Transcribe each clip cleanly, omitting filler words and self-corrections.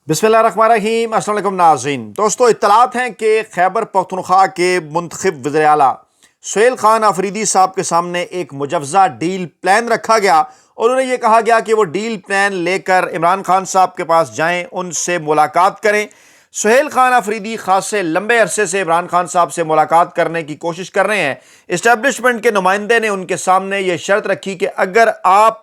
बिस्मिल्लाहिर्रहमानिर्रहीम। अस्सलाम वालेकुम नाज़रीन। दोस्तों, इत्तलात हैं कि खैबर पख्तूनख्वा के मुंतखब वज़ीर आला सुहेल खान आफरीदी साहब के सामने एक मुजव्वज़ा डील प्लान रखा गया और उन्हें यह कहा गया कि वो डील प्लान लेकर इमरान खान साहब के पास जाएं, उनसे मुलाकात करें। सुहेल खान आफरीदी खासे लंबे अरसे से इमरान खान साहब से मुलाकात करने की कोशिश कर रहे हैं। इस्टेब्लिशमेंट के नुमाइंदे ने उनके सामने ये शर्त रखी कि अगर आप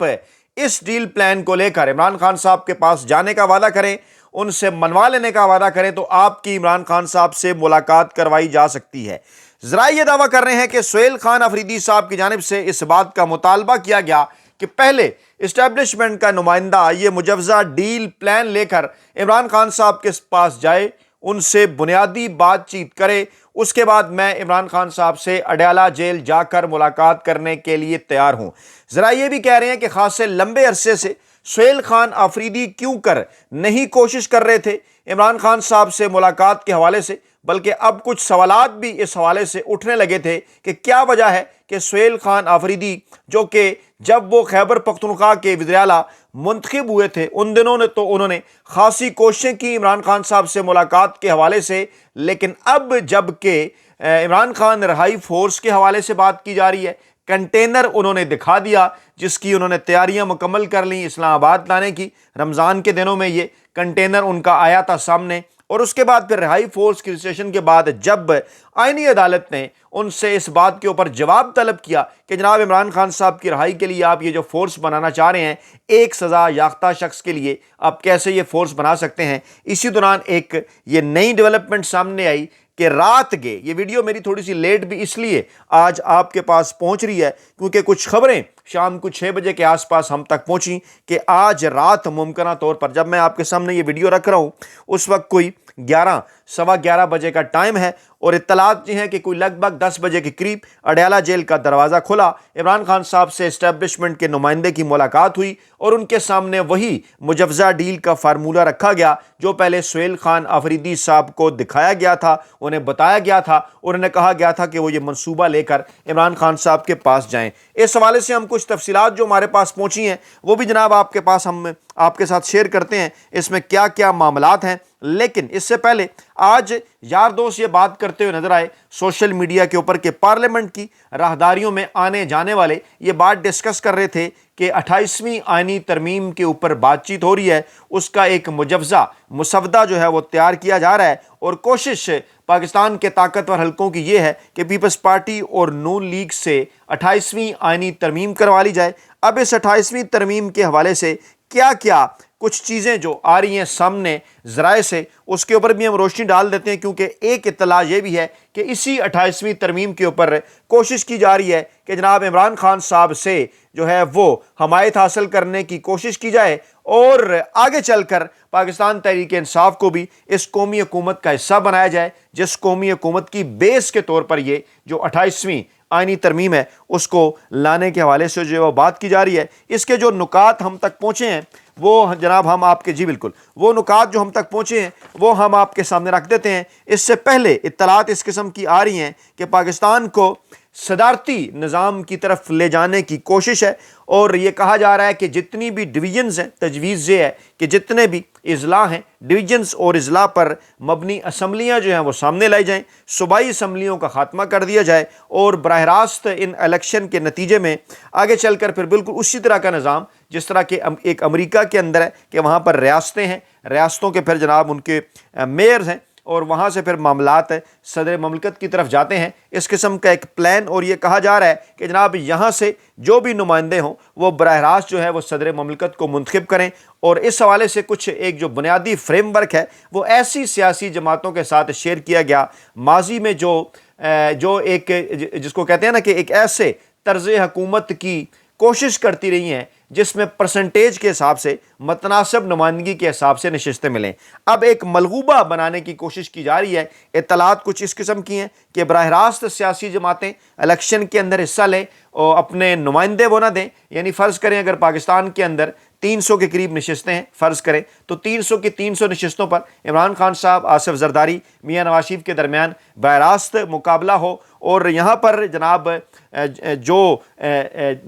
इस डील प्लान को लेकर इमरान खान साहब के पास जाने का वादा करें, उनसे मनवा लेने का वादा करें, तो आपकी इमरान खान साहब से मुलाकात करवाई जा सकती है। जरा ये दावा कर रहे हैं कि सुहेल खान आफरीदी साहब की जानिब से इस बात का मुतालबा किया गया कि पहले इस्टेब्लिशमेंट का नुमाइंदा ये मुजव्वज़ा डील प्लान लेकर इमरान खान साहब के पास जाए, उनसे बुनियादी बातचीत करे, उसके बाद मैं इमरान खान साहब से अडयाला जेल जाकर मुलाकात करने के लिए तैयार हूं। जरा ये भी कह रहे हैं कि खासे लंबे अरसे से सुहेल खान आफरीदी क्यों कर नहीं कोशिश कर रहे थे इमरान खान साहब से मुलाकात के हवाले से, बल्कि अब कुछ सवालात भी इस हवाले से उठने लगे थे कि क्या वजह है कि सुहेल खान आफरीदी, जो कि जब वो खैबर पख्तूनख्वा के वज़ीर आला मुंतखब हुए थे उन दिनों ने तो उन्होंने खासी कोशिशें की इमरान खान साहब से मुलाकात के हवाले से, लेकिन अब जबकि इमरान खान रिहाई फोर्स के हवाले से बात की जा रही है, कंटेनर उन्होंने दिखा दिया जिसकी उन्होंने तैयारियां मुकम्मल कर ली इस्लामाबाद लाने की। रमज़ान के दिनों में ये कंटेनर उनका आया था सामने, और उसके बाद फिर रिहाई फोर्स की रजिस्ट्रेशन के बाद जब आईनी अदालत ने उनसे इस बात के ऊपर जवाब तलब किया कि जनाब इमरान खान साहब की रिहाई के लिए आप ये जो फोर्स बनाना चाह रहे हैं, एक सज़ा याफ्ता शख्स के लिए आप कैसे ये फोर्स बना सकते हैं, इसी दौरान एक ये नई डेवलपमेंट सामने आई कि रात के, ये वीडियो मेरी थोड़ी सी लेट भी इसलिए आज आपके पास पहुंच रही है क्योंकि कुछ खबरें शाम को 6 बजे के आसपास हम तक पहुंची कि आज रात मुमकिन तौर पर, जब मैं आपके सामने ये वीडियो रख रहा हूं उस वक्त कोई 11 सवा 11 बजे का टाइम है, और इत्तलात ये हैं कि कोई लगभग 10 बजे के करीब अडयाला जेल का दरवाज़ा खुला, इमरान खान साहब से इस्टेब्लिशमेंट के नुमाइंदे की मुलाकात हुई और उनके सामने वही मुजव्वज़ा डील का फार्मूला रखा गया जो पहले सुहेल खान आफरीदी साहब को दिखाया गया था, उन्हें बताया गया था, और उन्हें कहा गया था कि वो ये मंसूबा लेकर इमरान खान साहब के पास जाएं। इस हवाले से हम कुछ तफसीलात जो हमारे पास पहुंची हैं वो भी जनाब आपके पास हम आपके साथ शेयर करते हैं, इसमें क्या क्या मामलात हैं। लेकिन इससे पहले आज यार दोस्त ये बात करते हुए नजर आए सोशल मीडिया के ऊपर कि पार्लियामेंट की राहदारियों में आने जाने वाले ये बात डिस्कस कर रहे थे कि 28वीं आईनी तरमीम के ऊपर बातचीत हो रही है, उसका एक मुजव्वज़ा मुसवदा जो है वो तैयार किया जा रहा है, और कोशिश पाकिस्तान के ताकतवर हलकों की ये है कि पीपल्स पार्टी और नून लीग से 28वीं आईनी तरमीम करवा ली जाए। अब इस 28वीं तरमीम के हवाले से क्या क्या कुछ चीज़ें जो आ रही हैं सामने ज़राए से, उसके ऊपर भी हम रोशनी डाल देते हैं, क्योंकि एक इत्तला ये भी है कि इसी 28वीं तरमीम के ऊपर कोशिश की जा रही है कि जनाब इमरान खान साहब से जो है वो हमायत हासिल करने की कोशिश की जाए और आगे चलकर पाकिस्तान तहरीक इंसाफ को भी इस कौमी हुकूमत का हिस्सा बनाया जाए, जिस कौमी हुकूमत की बेस के तौर पर ये जो 28वीं आईनी तरमीम है उसको लाने के हवाले से जो बात की जा रही है। इसके जो नुकात हम तक पहुँचे हैं वो जनाब हम आपके, जी बिल्कुल, वो नुकात जो हम तक पहुँचे हैं वो हम आपके सामने रख देते हैं। इससे पहले इत्तलात इस किस्म की आ रही हैं कि पाकिस्तान को सदारती निज़ाम की तरफ ले जाने की कोशिश है, और ये कहा जा रहा है कि जितनी भी डिवीजन्स हैं, तजवीज़ ये है कि जितने भी इज़ला हैं, डिवीजन्स और इज़ला पर मबनी असम्बलियाँ जो हैं वो सामने लाई जाएँ, सूबाई असम्बलियों का ख़ात्मा कर दिया जाए, और बराह रास्त इन इलेक्शन के नतीजे में आगे चलकर फिर बिल्कुल उसी तरह का निज़ाम जिस तरह के एक अमेरिका के अंदर है कि वहाँ पर रियासतें हैं, रियासतों के फिर जनाब उनके मेयर्स हैं, और वहाँ से फिर मामलात सदर ममलकत की तरफ जाते हैं, इस किस्म का एक प्लान। और ये कहा जा रहा है कि जनाब यहाँ से जो भी नुमाइंदे हों वो बराह रास्त जो है वो सदर ममलकत को मुंतखब करें, और इस हवाले से कुछ एक जो बुनियादी फ्रेमवर्क है वो ऐसी सियासी जमातों के साथ शेयर किया गया माजी में जो एक जिसको कहते हैं ना कि एक ऐसे तर्ज हुकूमत की कोशिश करती रही हैं जिसमें परसेंटेज के हिसाब से मतनासब नुमाइंदगी के हिसाब से नशिस्तें मिलें। अब एक मलगूबा बनाने की कोशिश की जा रही है। इत्तलात कुछ इस किस्म की हैं कि बराह रास्त सियासी जमातें इलेक्शन के अंदर हिस्सा लें और अपने नुमाइंदे वो ना दें, यानी फ़र्ज़ करें अगर पाकिस्तान के अंदर 300 के करीब नशिस्तें हैं फ़र्ज़ करें, तो 300 की 300 नशिस्तों पर इमरान खान साहब, आसिफ जरदारी, मियाँ नवाज शरीफ के दरमियान बराह रास्त मुकाबला हो, और यहाँ पर जनाब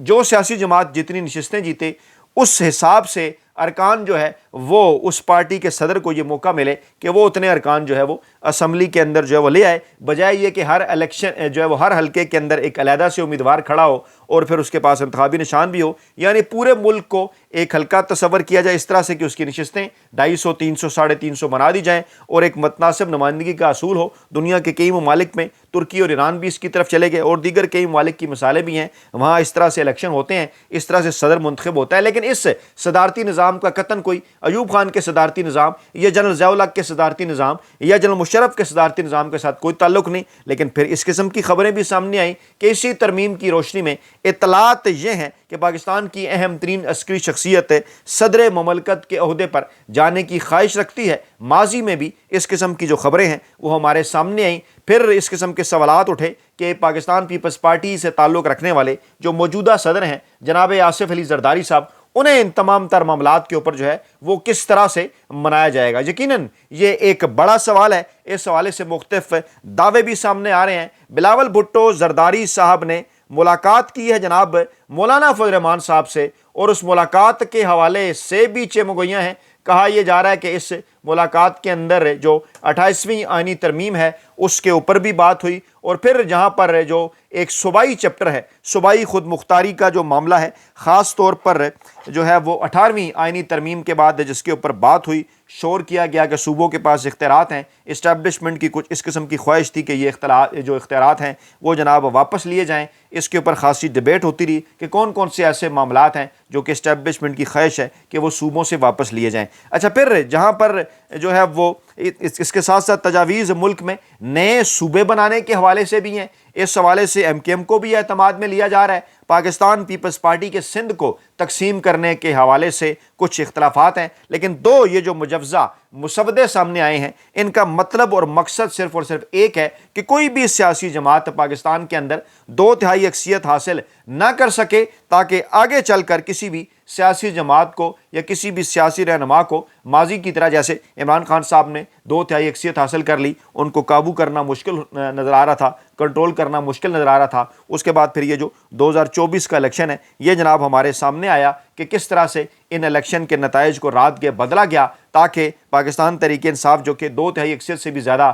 जो सियासी जमात जितनी नशिस्तें जीते उस हिसाब से ارکان جو ہے وہ اس پارٹی کے صدر کو یہ موقع ملے کہ وہ اتنے ارکان جو ہے وہ اسمبلی کے اندر جو ہے وہ لے آئے، بجائے یہ کہ ہر الیکشن جو ہے وہ ہر حلقے کے اندر ایک علیحدہ سے امیدوار کھڑا ہو اور پھر اس کے پاس انتخابی نشان بھی ہو۔ یعنی پورے ملک کو ایک حلقہ تصور کیا جائے اس طرح سے کہ اس کی نشستیں 250، 300، 350 بنا دی جائیں اور ایک متناسب نمائندگی کا اصول ہو۔ دنیا کے کئی ممالک میں، ترکی اور ایران بھی اس کی طرف چلے گئے اور دیگر کئی ممالک کی مثالیں بھی ہیں، وہاں اس طرح سے الیکشن ہوتے ہیں، اس طرح سے صدر منتخب ہوتا ہے۔ لیکن اس صدارتی نظام کا قطعاً کوئی ایوب خان کے صدارتی نظام یا جنرل ضیاء الحق کے صدارتی نظام یا جنرل مشرف کے صدارتی نظام کے ساتھ کوئی تعلق نہیں۔ لیکن پھر اس قسم کی خبریں بھی سامنے آئیں کہ اسی ترمیم کی روشنی میں اطلاعات یہ ہیں کہ پاکستان کی اہم ترین عسکری شخصیت صدر مملکت کے عہدے پر جانے کی خواہش رکھتی ہے۔ ماضی میں بھی اس قسم کی جو خبریں ہیں وہ ہمارے سامنے آئیں، پھر اس قسم کے سوالات اٹھے کہ پاکستان پیپلز پارٹی سے تعلق رکھنے والے جو موجودہ صدر ہیں جناب آصف علی زرداری صاحب، انہیں ان تمام تر معاملات کے اوپر جو ہے وہ کس طرح سے منایا جائے گا۔ یقیناً یہ ایک بڑا سوال ہے، اس حوالے سے مختلف دعوے بھی سامنے آ رہے ہیں۔ بلاول بھٹو زرداری صاحب نے ملاقات کی ہے جناب مولانا فضل الرحمان صاحب سے، اور اس ملاقات کے حوالے سے بھی چمگوئیاں ہیں۔ کہا یہ جا رہا ہے کہ اس ملاقات کے اندر جو 28ویں آئینی ترمیم ہے اس کے اوپر بھی بات ہوئی، اور پھر جہاں پر جو ایک صوبائی چیپٹر ہے، صوبائی خود مختاری کا جو معاملہ ہے، خاص طور پر جو ہے وہ 18ویں آئینی ترمیم کے بعد جس کے اوپر بات ہوئی، شور کیا گیا کہ صوبوں کے پاس اختیارات ہیں، اسٹیبلشمنٹ کی کچھ اس قسم کی خواہش تھی کہ یہ اختیارات ہیں وہ جناب واپس لیے جائیں۔ اس کے اوپر خاصی ڈیبیٹ ہوتی رہی کہ کون کون سے ایسے معاملات ہیں جو کہ اسٹیبلشمنٹ کی خواہش ہے کہ وہ صوبوں سے واپس لیے جائیں۔ اچھا، پھر جہاں پر جو ہے وہ اس کے ساتھ ساتھ تجاویز ملک میں نئے صوبے بنانے کے حوالے سے بھی ہیں۔ اس حوالے سے ایم کیو ایم کو بھی اعتماد میں لیا جا رہا ہے۔ پاکستان پیپلز پارٹی کے سندھ کو تقسیم کرنے کے حوالے سے کچھ اختلافات ہیں، لیکن دو یہ جو مجوزہ مسودے سامنے آئے ہیں ان کا مطلب اور مقصد صرف اور صرف ایک ہے کہ کوئی بھی سیاسی جماعت پاکستان کے اندر 2/3 اکثریت حاصل نہ کر سکے، تاکہ آگے چل کر کسی بھی سیاسی جماعت کو یا کسی بھی سیاسی رہنما کو ماضی کی طرح، جیسے عمران خان صاحب نے 2/3 اکثریت حاصل کر لی، ان کو قابو کرنا مشکل نظر آ رہا تھا، کنٹرول کرنا مشکل نظر آ رہا تھا۔ اس کے بعد پھر یہ جو 2024 کا الیکشن ہے یہ جناب ہمارے سامنے آیا کہ کس طرح سے ان الیکشن کے نتائج کو رات کے بدلا گیا، تاکہ پاکستان تحریک انصاف جو کہ 2/3 اکثریت سے بھی زیادہ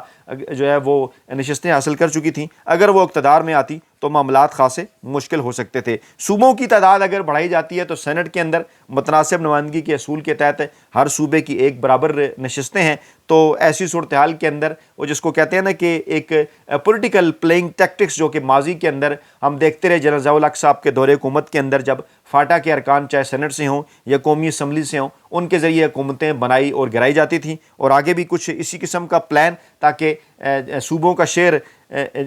جو ہے وہ نشستیں حاصل کر چکی تھیں، اگر وہ اقتدار میں آتی تو معاملات خاصے مشکل ہو سکتے تھے۔ صوبوں کی تعداد اگر بڑھائی جاتی ہے تو سینٹ کے اندر متناسب نمائندگی کے اصول کے تحت ہر صوبے کی ایک برابر نشستیں ہیں، تو ایسی صورتحال کے اندر وہ جس کو کہتے ہیں نا کہ ایک پولیٹیکل پلینگ ٹیکٹکس جو کہ ماضی کے اندر ہم دیکھتے رہے جنرل ضیاء الحق صاحب کے دور حکومت کے اندر، جب فاٹا کے ارکان چاہے سینٹ سے ہوں یا قومی اسمبلی سے ہوں، ان کے ذریعے حکومتیں بنائی اور گرائی جاتی تھیں، اور آگے بھی کچھ اسی قسم کا پلان تاکہ صوبوں کا شیئر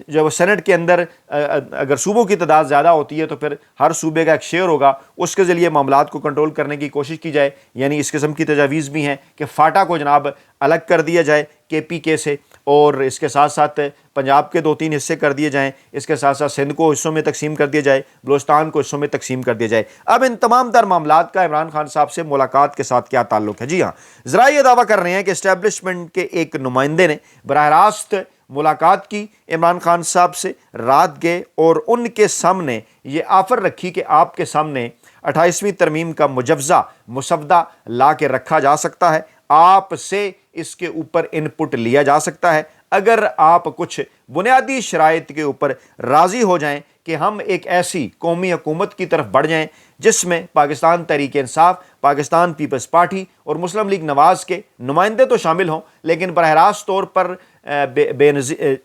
جو سینٹ کے اندر اگر صوبوں کی تعداد زیادہ ہوتی ہے تو پھر ہر صوبے کا ایک شیئر ہوگا، اس کے ذریعے معاملات کو کنٹرول کرنے کی کوشش کی جائے۔ یعنی اس قسم کی تجاویز بھی ہیں کہ فاٹا کو جناب الگ کر دیا جائے KPK سے، اور اس کے ساتھ ساتھ پنجاب کے 2-3 حصے کر دیے جائیں، اس کے ساتھ ساتھ سندھ کو حصوں میں تقسیم کر دیا جائے، بلوچستان کو حصوں میں تقسیم کر دیا جائے۔ اب ان تمام تر معاملات کا عمران خان صاحب سے ملاقات کے ساتھ کیا تعلق ہے؟ جی ہاں، ذرائع یہ دعویٰ کر رہے ہیں کہ اسٹیبلشمنٹ کے ایک نمائندے نے براہ راست ملاقات کی عمران خان صاحب سے، رات گئے اور ان کے سامنے یہ آفر رکھی کہ آپ کے سامنے 28ویں ترمیم کا مجوزہ مسودہ لا کے رکھا جا سکتا ہے، آپ سے اس کے اوپر ان پٹ لیا جا سکتا ہے، اگر آپ کچھ بنیادی شرائط کے اوپر راضی ہو جائیں کہ ہم ایک ایسی قومی حکومت کی طرف بڑھ جائیں جس میں پاکستان تحریک انصاف، پاکستان پیپلز پارٹی اور مسلم لیگ نواز کے نمائندے تو شامل ہوں، لیکن براہ راست طور پر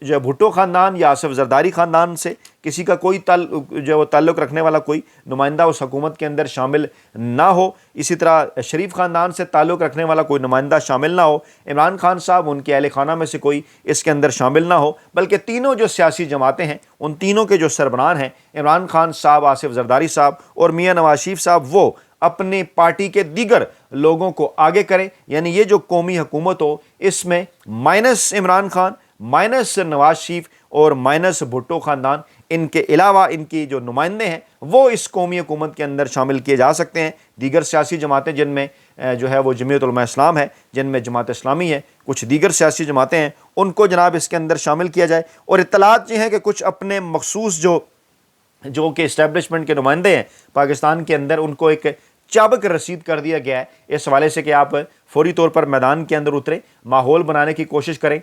جو بھٹو خاندان یا آصف زرداری خاندان سے کسی کا کوئی تعلق رکھنے والا کوئی نمائندہ اس حکومت کے اندر شامل نہ ہو، اسی طرح شریف خاندان سے تعلق رکھنے والا کوئی نمائندہ شامل نہ ہو، عمران خان صاحب ان کے اہل خانہ میں سے کوئی اس کے اندر شامل نہ ہو، بلکہ تینوں جو سیاسی جماعتیں ہیں ان تینوں کے جو سربراہ ہیں عمران خان صاحب، آصف زرداری صاحب اور میاں نواز شریف صاحب، وہ اپنی پارٹی کے دیگر لوگوں کو آگے کریں۔ یعنی یہ جو قومی حکومت ہو اس میں مائنس عمران خان، مائنس نواز شریف اور مائنس بھٹو خاندان، ان کے علاوہ ان کی جو نمائندے ہیں وہ اس قومی حکومت کے اندر شامل کیے جا سکتے ہیں۔ دیگر سیاسی جماعتیں جن میں جو ہے وہ جمعیت علماء اسلام ہے، جن میں جماعت اسلامی ہے، کچھ دیگر سیاسی جماعتیں ہیں، ان کو جناب اس کے اندر شامل کیا جائے۔ اور اطلاعات یہ ہیں کہ کچھ اپنے مخصوص جو کہ اسٹیبلشمنٹ کے نمائندے ہیں پاکستان کے اندر، ان کو ایک चाबक रसीद कर दिया गया है इस हवाले से कि आप फौरी तौर पर मैदान के अंदर उतरें, माहौल बनाने की कोशिश करें।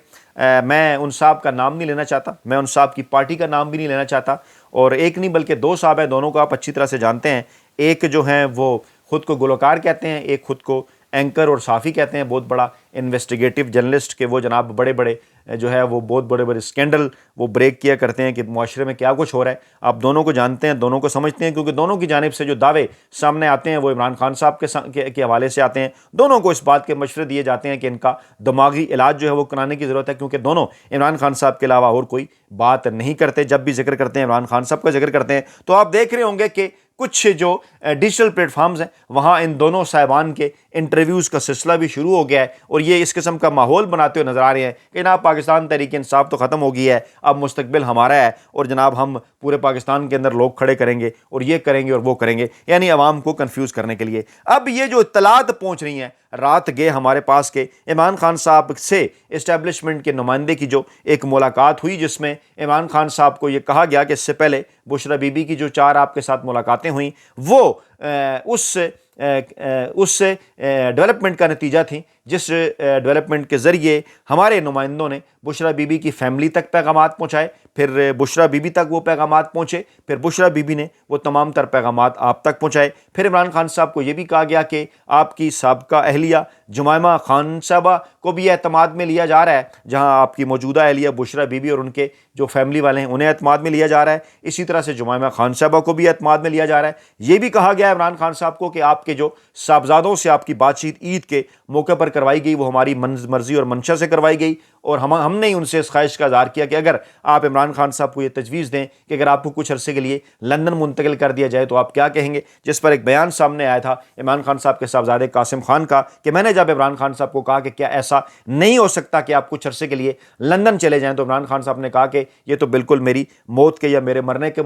मैं उन साहब का नाम नहीं लेना चाहता, मैं उन साहब की पार्टी का नाम भी नहीं लेना चाहता, और एक नहीं बल्कि दो साहब हैं, दोनों को आप अच्छी तरह से जानते हैं। एक जो हैं वो खुद को गुलकार कहते हैं, एक खुद को एंकर और साफ़ी कहते हैं, बहुत बड़ा इन्वेस्टिगेटिव जर्नलिस्ट के वो जनाब बड़े बड़े जो है वो बहुत बड़े बड़े स्कैंडल वो ब्रेक किया करते हैं कि मुआशरे में क्या कुछ हो रहा है। आप दोनों को जानते हैं, दोनों को समझते हैं, क्योंकि दोनों की जानिब से जो दावे सामने आते हैं वो इमरान खान साहब के हवाले से आते हैं। दोनों को इस बात के मशवरे दिए जाते हैं कि इनका दिमागी इलाज जो है वो कराने की ज़रूरत है, क्योंकि दोनों इमरान खान साहब के अलावा और कोई बात नहीं करते। जब भी जिक्र करते हैं इमरान खान साहब का जिक्र करते हैं तो आप देख रहे होंगे कि कुछ जो डिजिटल प्लेटफार्म्स हैं वहाँ इन दोनों साहिबान के इंटरव्यूज़ का सिलसिला भी शुरू हो गया है, और ये इस किस्म का माहौल बनाते हुए नज़र आ रहे हैं कि जनाब पाकिस्तान तहरीक इंसाफ तो ख़त्म हो गई है, अब मुस्तकबिल हमारा है, और जनाब हम पूरे पाकिस्तान के अंदर लोग खड़े करेंगे और ये करेंगे और वो करेंगे, यानी अवाम को कन्फ्यूज़ करने के लिए। अब ये जो इत्तलात पहुँच रही हैं, रात गए हमारे पास के इमरान खान साहब से इस्टेब्लिशमेंट के नुमाइंदे की जो एक मुलाकात हुई, जिसमें इमरान खान साहब को ये कहा गया कि इससे पहले बुशरा बीबी की जो 4 आपके साथ मुलाकातें हुई वो उस डेवलपमेंट का नतीजा थी, जिस डेवलपमेंट के ज़रिए हमारे नुमाइंदों ने बुशरा बीबी की फैमिली तक पैगामात पहुँचाए, फिर बुशरा बीबी तक वो पैगामात पहुँचे, फिर बुशरा बीबी ने वो तमाम तर पैगामात आप तक पहुँचाए। फिर इमरान खान साहब को ये भी कहा गया कि आपकी साबका अहलिया जुमैमा खान साहबा को भी एतमाद में लिया जा रहा है, जहाँ आपकी मौजूदा अहलिया बुशरा बीबी और उनके जो फैमिली वाले हैं उन्हें एतमाद में लिया जा रहा है। इसी तरह से जुमैमा खान साहबा को भी एतमाद में लिया जा रहा है। ये भी कहा गया है इमरान खान साहब को कि आपके जो साहबजादों से आपकी बातचीत ईद के मौके पर करवाई गई वो हमारी मर्जी और मंशा से करवाई गई, और हमने ही उनसे इस ख्वाहिश का इज़हार किया कि अगर आप इमरान खान साहब को ये तजवीज़ दें कि अगर आपको कुछ अरसे के लिए लंदन मुंतकिल कर दिया जाए तो आप क्या कहेंगे। जिस पर एक बयान सामने आया था इमरान खान साहब के साहबजादे कासिम खान का कि मैंने जब इमरान खान साहब को कहा कि क्या ऐसा नहीं हो सकता कि आप कुछ अरसे के लिए लंदन चले जाएँ, तो इमरान खान साहब ने कहा कि ये तो बिल्कुल मेरी मौत के या मेरे मरने के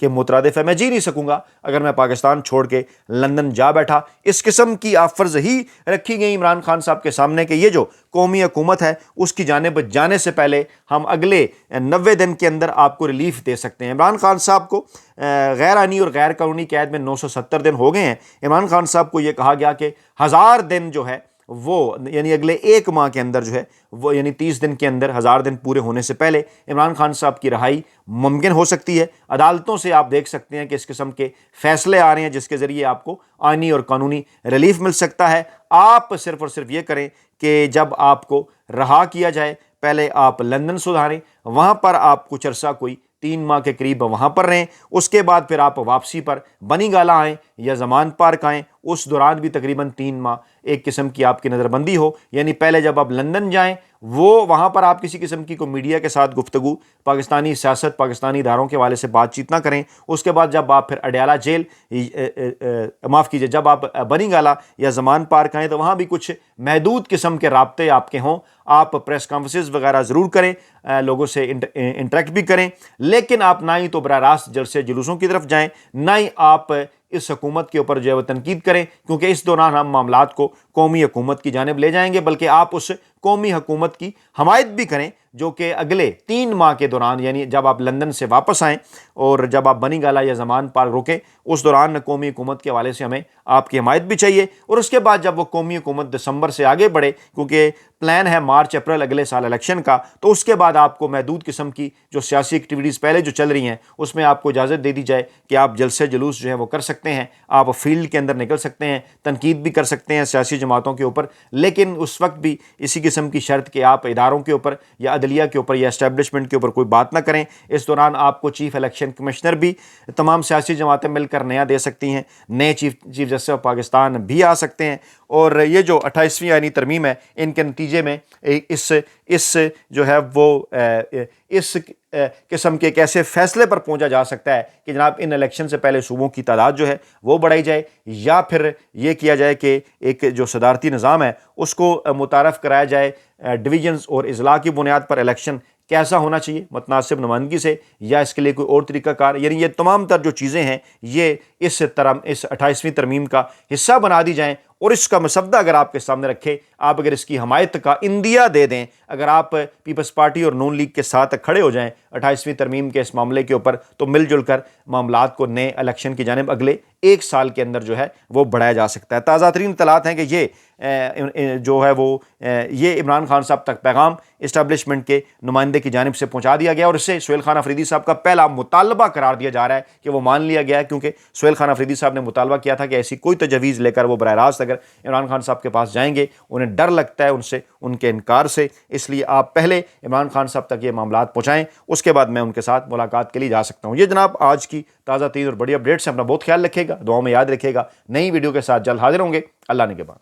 मुतरादिफ है, मैं जी नहीं सकूँगा अगर मैं पाकिस्तान छोड़ के लंदन जा बैठा। इस किस्म की आफर्ज ही रखी गई इमरान खान साहब के सामने कि ये जो कौमी हुकूमत है उसकी जानिब जाने से पहले हम अगले 90 दिन के अंदर आपको रिलीफ दे सकते हैं। इमरान खान साहब को गैर आनी और गैर कानूनी कैद में 970 दिन हो गए हैं। इमरान खान साहब को ये कहा गया कि 1000 दिन जो है वो यानी अगले 1 माह के अंदर जो है वो यानी 30 दिन के अंदर 1000 दिन पूरे होने से पहले इमरान खान साहब की रहाई मुमकिन हो सकती है। अदालतों से आप देख सकते हैं कि इस किस्म के फैसले आ रहे हैं जिसके ज़रिए आपको आइनी और कानूनी रिलीफ मिल सकता है। आप सिर्फ और सिर्फ ये करें कि जब आपको रहा किया जाए पहले आप लंदन सुधारें, वहाँ पर आप कुछ अरसा कोई 3 माह के करीब वहाँ पर रहें, उसके बाद फिर आप वापसी पर बनी गाला आएँ या ज़मान पार्क आएँ, उस दौरान भी तकरीबन 3 माह एक किस्म की आपकी नज़रबंदी हो। यानी पहले जब आप लंदन जाएं वो वहाँ पर आप किसी किस्म की को मीडिया के साथ गुफ्तगू, पाकिस्तानी सियासत, पाकिस्तानी इदारों के हवाले से बातचीत ना करें। उसके बाद जब आप फिर अडयाला जेल माफ़ कीजिए जब आप बनी गाला या ज़मान पार्क आएँ तो वहाँ भी कुछ महदूद किस्म के राब्ते आपके हों। आप प्रेस कॉन्फ्रेंसेस वगैरह ज़रूर करें, लोगों से इंटरेक्ट भी करें, लेकिन आप ना ही तो बराह रास्त जलसे जुलूसों की तरफ जाएँ, ना ही आप इस हुकूमत के ऊपर जो है वो तनकीद करें, क्योंकि इस दौरान हम मामलात को कौमी हुकूमत की जानिब ले जाएंगे, बल्कि आप उस कौमी हुकूमत की हमायत भी करें जो कि अगले 3 माह के दौरान यानी जब आप लंदन से वापस आएँ और जब आप बनी गाला या ज़मान पार्क रुकें उस दौरान कौमी हुकूमत के हवाले से हमें आपकी हमायत भी चाहिए। और उसके बाद जब वो कौमी हुकूमत दिसंबर से आगे बढ़े, क्योंकि प्लान है मार्च अप्रैल अगले साल इलेक्शन का, तो उसके बाद आपको महदूद किस्म की जो सियासी एक्टिविटीज़ पहले जो चल रही हैं उसमें आपको इजाज़त दे दी जाए कि आप जलसे जुलूस जो है वो कर सकते हैं, आप फील्ड के अंदर निकल सकते हैं, तनकीद भी कर सकते हैं सियासी जमातों के ऊपर, लेकिन उस वक्त भी इसी किस्म की शर्त कि आप इदारों के ऊपर या अदलिया के ऊपर या एस्टेब्लिशमेंट के ऊपर कोई बात ना करें। इस दौरान आपको चीफ इलेक्शन कमिश्नर भी तमाम सियासी जमातें मिलकर नया दे सकती हैं, नए चीफ जस्टिस ऑफ पाकिस्तान भी आ सकते हैं। और ये जो 28वीं आईनी तरमीम है इनके नतीजे में इस जो है वो इस किस्म के एक ऐसे फैसले पर पहुंचा जा सकता है कि जनाब इन इलेक्शन से पहले सूबों की तादाद जो है वो बढ़ाई जाए, या फिर ये किया जाए कि एक जो सदारती निज़ाम है उसको मुतारफ़ कराया जाए डिवीजन्स और इजला की बुनियाद पर इलेक्शन कैसा होना चाहिए मुतनासिब नुमाइंदगी से, या इसके लिए कोई और तरीक़ाकार। यानी ये तमाम तर जो चीज़ें हैं ये इस 28वीं तरमीम का हिस्सा बना दी जाएँ اور اس کا مسودہ اگر آپ کے سامنے رکھے، آپ اگر اس کی حمایت کا عندیہ دے دیں، اگر آپ پیپلز پارٹی اور نون لیگ کے ساتھ کھڑے ہو جائیں 28ویں ترمیم کے اس معاملے کے اوپر، تو مل جل کر معاملات کو نئے الیکشن کی جانب اگلے 1 سال کے اندر جو ہے وہ بڑھایا جا سکتا ہے۔ تازہ ترین اطلاعات ہیں کہ یہ جو ہے وہ یہ عمران خان صاحب تک پیغام اسٹیبلشمنٹ کے نمائندے کی جانب سے پہنچا دیا گیا، اور اسے سہیل خان افریدی صاحب کا پہلا مطالبہ قرار دیا جا رہا ہے کہ وہ مان لیا گیا ہے، کیونکہ سہیل خان افریدی صاحب نے مطالبہ کیا تھا کہ ایسی کوئی تجویز لے کر وہ براہ راست اگر عمران خان صاحب کے پاس جائیں گے انہیں ڈر لگتا ہے ان کے انکار سے، اس لیے آپ پہلے عمران خان صاحب تک یہ معاملات پہنچائیں، اس کے بعد میں ان کے ساتھ ملاقات کے لیے جا سکتا ہوں۔ یہ جناب آج کی تازہ ترین اور بڑی اپڈیٹس ہیں، اپنا بہت خیال رکھے گا، دعاؤں میں یاد رکھے گا، نئی ویڈیو کے ساتھ جلد حاضر ہوں گے۔ اللہ نگہبان۔